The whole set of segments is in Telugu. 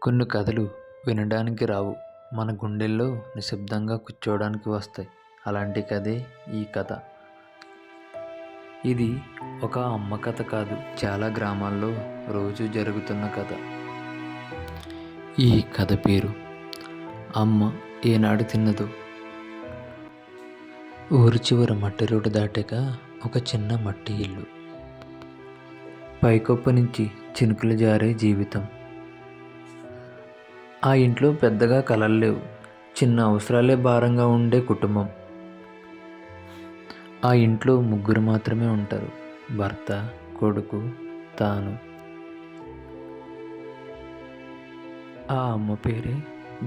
కొన్ని కథలు వినడానికి రావు, మన గుండెల్లో నిశ్శబ్దంగా కూర్చోవడానికి వస్తాయి. అలాంటి కథే ఈ కథ. ఇది ఒక అమ్మ కథ కాదు, చాలా గ్రామాల్లో రోజు జరుగుతున్న కథ. ఈ కథ పేరు అమ్మ ఏనాడు తిన్నదో. ఊరి చివర మట్టి రోడ్డు దాటాక ఒక చిన్న మట్టి ఇల్లు, పైకప్పు నుంచి చినుకులు జారే జీవితం. ఆ ఇంట్లో పెద్దగా కలలు లేవు, చిన్న అవసరాలే భారంగా ఉండే కుటుంబం. ఆ ఇంట్లో ముగ్గురు మాత్రమే ఉంటారు, భర్త, కొడుకు, తాను. ఆ అమ్మ పేరే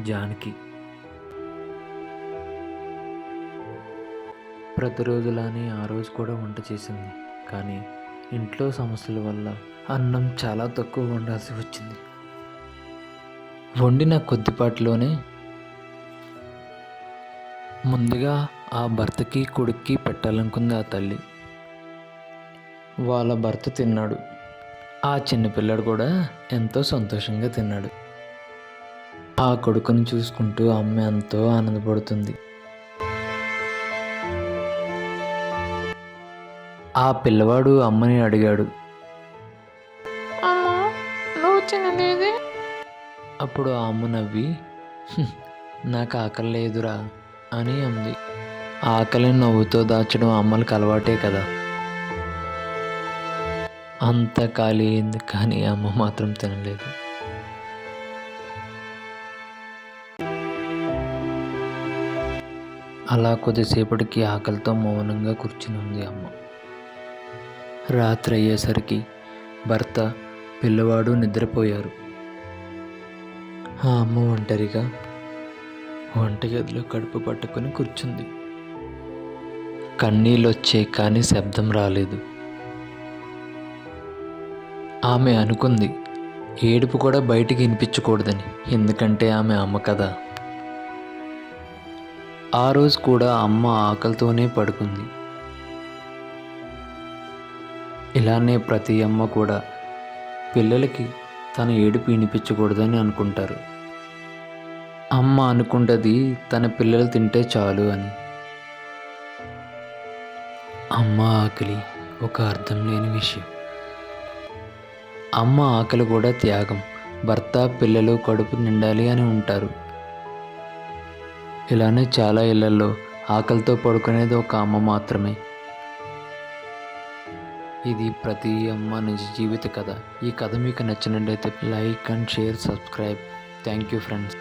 జానకి. ప్రతిరోజులానే ఆ రోజు కూడా వంట చేసింది, కానీ ఇంట్లో సమస్యల వల్ల అన్నం చాలా తక్కువ వండాల్సి వచ్చింది. వండిన కొద్దిపాటిలోనే ముందుగా ఆ భర్తకి కొడుక్కి పెట్టాలనుకుంది ఆ తల్లి. వాళ్ళ భర్త తిన్నాడు, ఆ చిన్నపిల్లాడు కూడా ఎంతో సంతోషంగా తిన్నాడు. ఆ కొడుకుని చూసుకుంటూ అమ్మ ఎంతో ఆనందపడుతుంది. ఆ పిల్లవాడు అమ్మని అడిగాడు, అమ్మా, నువ్వు తినలేదే? అప్పుడు ఆ అమ్మ నవ్వి, నాకు ఆకలి లేదురా అని అంది. ఆకలిని నవ్వుతో దాచడం అమ్మలకు అలవాటే కదా. అంత ఖాళీ అయింది, కానీ అమ్మ మాత్రం తినలేదు. అలా కొద్దిసేపటికి ఆకలితో మౌనంగా కూర్చుని ఉంది అమ్మ. రాత్రి అయ్యేసరికి భర్త, పిల్లవాడు నిద్రపోయారు. ఆ అమ్మ ఒంటరిగా వంటగదిలో కడుపు పట్టుకొని కూర్చుంది. కన్నీళ్ళు వచ్చే కానీ శబ్దం రాలేదు. ఆమె అనుకుంది, ఏడుపు కూడా బయటికి వినిపించకూడదని, ఎందుకంటే ఆమె అమ్మ కదా. ఆ రోజు కూడా అమ్మ ఆకలితోనే పడుకుంది. ఇలానే ప్రతి అమ్మ కూడా పిల్లలకి తన ఏడుపు వినిపించకూడదని అనుకుంటారు. అమ్మ అనుకుంటుంది తన పిల్లలు తింటే చాలు అని. అమ్మ ఆకలి ఒక అర్థం లేని విషయం. అమ్మ ఆకలి కూడా త్యాగం. భర్త, పిల్లలు కడుపు నిండాలి అని ఉంటారు. ఇలానే చాలా ఇళ్లలో ఆకలితో పడుకునేది ఒక అమ్మ మాత్రమే. ఇది ప్రతి అమ్మ నిజ జీవిత కథ. ఈ కథ మీకు నచ్చినట్లయితే like and share, subscribe. Thank you friends.